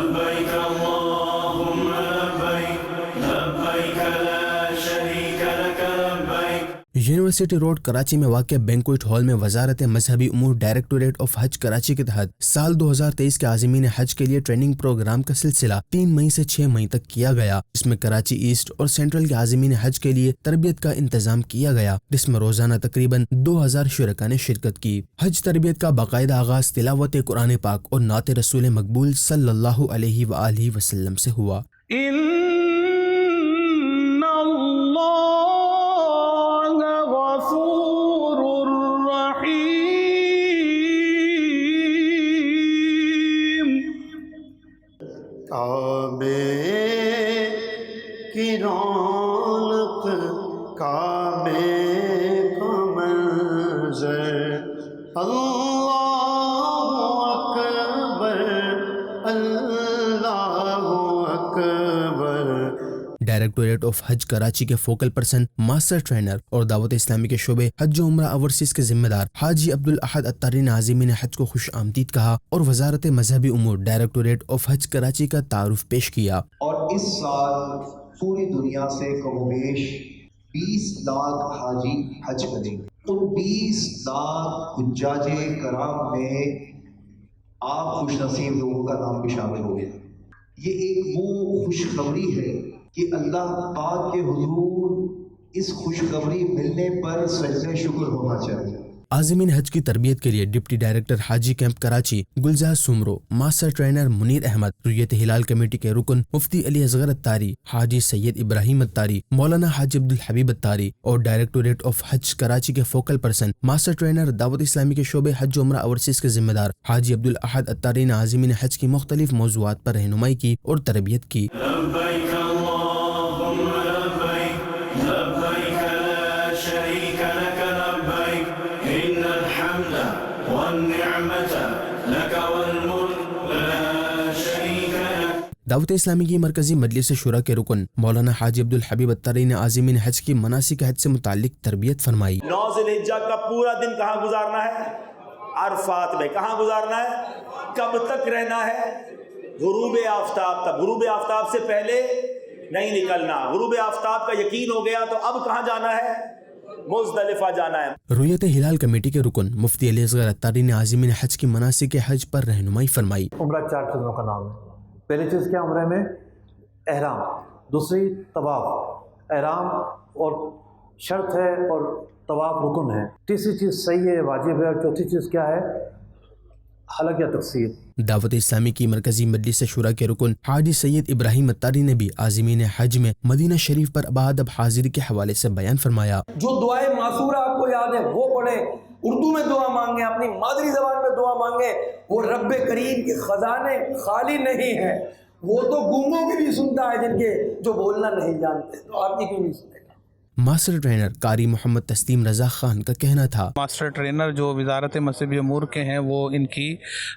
لبيك اللهم لبيك لبيك لا شريك لك لبيك۔ یونیورسٹی روڈ کراچی میں واقع بینکویٹ ہال میں وزارت مذہبی امور ڈائریکٹوریٹ آف حج کراچی کے تحت سال 2023 کے عازمین حج کے لیے ٹریننگ پروگرام کا سلسلہ 3 مئی سے 6 مئی تک کیا گیا، جس میں کراچی ایسٹ اور سینٹرل کے عازمین حج کے لیے تربیت کا انتظام کیا گیا، جس میں روزانہ تقریباً 2000 شرکاء نے شرکت کی۔ حج تربیت کا باقاعدہ آغاز تلاوت قرآن پاک اور نعت رسول مقبول صلی اللہ علیہ وآلہ وسلم سے ہوا۔ کعبے کی رونق کعبے کا منظر، اللہ اکبر اللہ اکبر۔ ڈائریکٹوریٹ آف حج کراچی کے فوکل پرسن، ماسٹر ٹرینر اور دعوت اسلامی کے شعبے حج و عمرہ اوورسیز کے ذمہ دار حاجی عبدالاحد اتاری نے عازمین حج کو خوش آمدید کہا اور وزارت مذہبی امور ڈائریکٹوریٹ آف حج کراچی کا تعارف پیش کیا۔ اور اس سال پوری دنیا سے کم و بیش 20 لاکھ حاجی حج کریں گے۔ ان 20 لاکھ حجاج کرام میں آپ خوش نصیب لوگوں کا نام بھی شامل ہو گیا۔ یہ ایک وہ خوشخبری ہے کہ اللہ پاک کے حضور اس خوشخبری ملنے پر سجدہ شکر ہونا چاہیے۔ عازمین حج کی تربیت کے لیے ڈپٹی ڈائریکٹر حاجی کیمپ کراچی گلزار سمرو، ماسٹر ٹرینر منیر احمد، رؤیت ہلال کمیٹی کے رکن مفتی علی اصغر اتاری، حاجی سید ابراہیم اتاری، مولانا حاج عبدالحبیب اتاری اور ڈائریکٹوریٹ آف حج کراچی کے فوکل پرسن، ماسٹر ٹرینر دعوت اسلامی کے شعبے حج و عمرہ اوورسیز کے ذمہ دار حاجی عبدالاحد اتاری نے عازمین حج کی مختلف موضوعات پر رہنمائی کی اور تربیت کی۔ لبيك اللهم لبيك لبيك لا شريك لك لبيك إن الحمد والنعمة لك والملك لا شريك لك۔ دعوت اسلامی کی مرکزی مجلس شورا کے رکن مولانا حاجی عبدالحبیب اتاری نے عازمین حج کی مناسک حج سے متعلق تربیت فرمائی۔ 9 ذی الحجہ کا پورا دن کہاں گزارنا ہے؟ عرفات میں۔ کہاں گزارنا ہے؟ کب تک رہنا ہے؟ غروب آفتاب تک۔ غروب آفتاب سے پہلے نہیں نکلنا۔ غروب آفتاب کا یقین ہو گیا تو اب کہاں جانا ہے؟ مزدلفہ جانا ہے۔ رؤیت ہلال کمیٹی کے رکن مفتی علی اصغر اتاری نے عازمین حج کی مناسک حج پر رہنمائی فرمائی۔ عمرہ 4 چیزوں کا نام ہے۔ پہلی چیز کیا عمرے میں؟ احرام، دوسری طواف، احرام اور شرط ہے اور طواف رکن ہے، تیسری چیز صحیح ہے واجب ہے، اور چوتھی چیز کیا ہے؟ حلق یا تقصیر۔ دعوت اسلامی کی مرکزی مجلس شورا کے رکن حاجی سید ابراہیم اتاری نے بھی عازمین حج میں مدینہ شریف پر ابادب حاضری کے حوالے سے بیان فرمایا۔ جو دعائیں معصورہ آپ کو یاد ہیں وہ پڑھیں، اردو میں دعا مانگیں، اپنی مادری زبان میں دعا مانگیں۔ وہ رب کریم کے خزانے خالی نہیں ہیں، وہ تو گونگوں کی بھی سنتا ہے، جن کے جو بولنا نہیں جانتے، تو آپ کی کیوں نہیں سنے گا؟ ماسٹر ٹرینر قاری محمد تسلیم رضا خان کا کہنا تھا، ماسٹر ٹرینر جو وزارت مذہبی امور کے ہیں وہ ان کی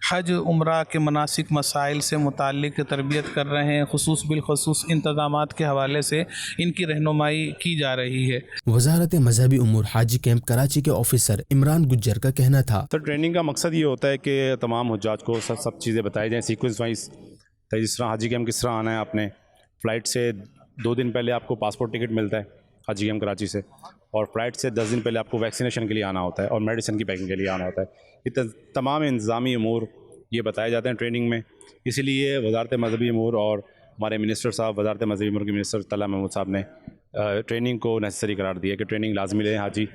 حج عمرہ کے مناسک مسائل سے متعلق تربیت کر رہے ہیں، بالخصوص انتظامات کے حوالے سے ان کی رہنمائی کی جا رہی ہے۔ وزارت مذہبی امور حاجی کیمپ کراچی کے آفیسر عمران گجر کا کہنا تھا، سر ٹریننگ کا مقصد یہ ہوتا ہے کہ تمام حجاج کو سب چیزیں بتائی جائیں سیکوینس وائز، جس طرح حاجی کیمپ کس طرح آنا ہے۔ آپ نے فلائٹ سے 2 دن پہلے آپ کو پاسپورٹ ٹکٹ ملتا ہے حاجی کیمپ کراچی سے، اور فلائٹ سے 10 دن پہلے آپ کو ویکسینیشن کے لیے آنا ہوتا ہے اور میڈیسن کی پیکنگ کے لیے آنا ہوتا ہے۔ یہ تمام انتظامی امور یہ بتائے جاتے ہیں ٹریننگ میں، اسی لیے وزارت مذہبی امور اور ہمارے منسٹر صاحب، وزارت مذہبی امور کے منسٹر طلحہ محمود صاحب نے ٹریننگ کو نیسسری قرار دیا کہ ٹریننگ لازمی لیں حاجی،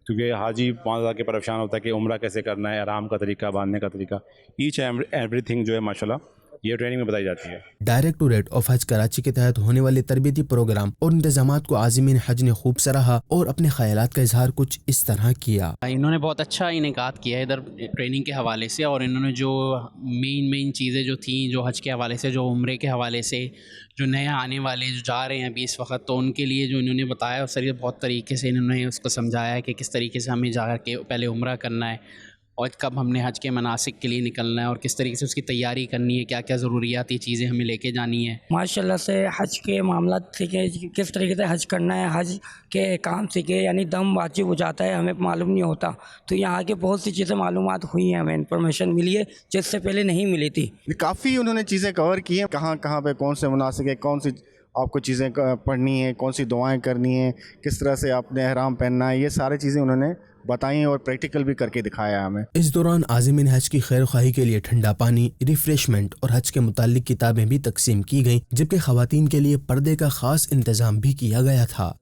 کیونکہ حاجی وہاں جا کے پریشان ہوتا ہے کہ عمرہ کیسے کرنا ہے، احرام کا طریقہ، باندھنے کا طریقہ، ایچ ایوری تھنگ جو ہے ماشاءاللہ یہ ٹریننگ میں بتائی جاتی ہے۔ ڈائریکٹوریٹ آف حج کراچی کے تحت ہونے والے تربیتی پروگرام اور انتظامات کو عازمین حج نے خوب سراہا اور اپنے خیالات کا اظہار کچھ اس طرح کیا۔ انہوں نے بہت اچھا انعقاد کیا ہے ادھر ٹریننگ کے حوالے سے، اور انہوں نے جو مین چیزیں جو تھیں جو حج کے حوالے سے، جو عمرے کے حوالے سے، جو نئے آنے والے جو جا رہے ہیں ابھی اس وقت، تو ان کے لیے جو انہوں نے بتایا سر، بہت طریقے سے انہوں نے اس کو سمجھایا کہ کس طریقے سے ہمیں جا کے پہلے عمرہ کرنا ہے، اور کب ہم نے حج کے مناسک کے لیے نکلنا ہے اور کس طریقے سے اس کی تیاری کرنی ہے, کیا کیا ضروریاتی چیزیں ہمیں لے کے جانی ہے. ماشاءاللہ سے حج کے معاملات سیکھے, کس طریقے سے حج کرنا ہے, حج کے احکام سیکھے, یعنی دم واجب ہو جاتا ہے, ہمیں معلوم نہیں ہوتا, تو یہاں کے بہت سی چیزیں معلومات ہوئی ہیں, ہمیں انفارمیشن ملی ہے جس سے پہلے نہیں ملی تھی. کافی انہوں نے چیزیں کور کی ہیں, کہاں کہاں پہ کون سے مناسک ہے, کون سی آپ کو چیزیں پڑھنی ہیں, کون سی دعائیں کرنی ہیں, کس طرح سے آپ نے احرام پہننا ہے, یہ ساری چیزیں انہوں نے بتائیں اور پریکٹیکل بھی کر کے دکھایا ہمیں. اس دوران عازمین حج کی خیر خواہی کے لیے ٹھنڈا پانی, ریفریشمنٹ اور حج کے متعلق کتابیں بھی تقسیم کی گئیں, جبکہ خواتین کے لیے پردے کا خاص انتظام بھی کیا گیا تھا.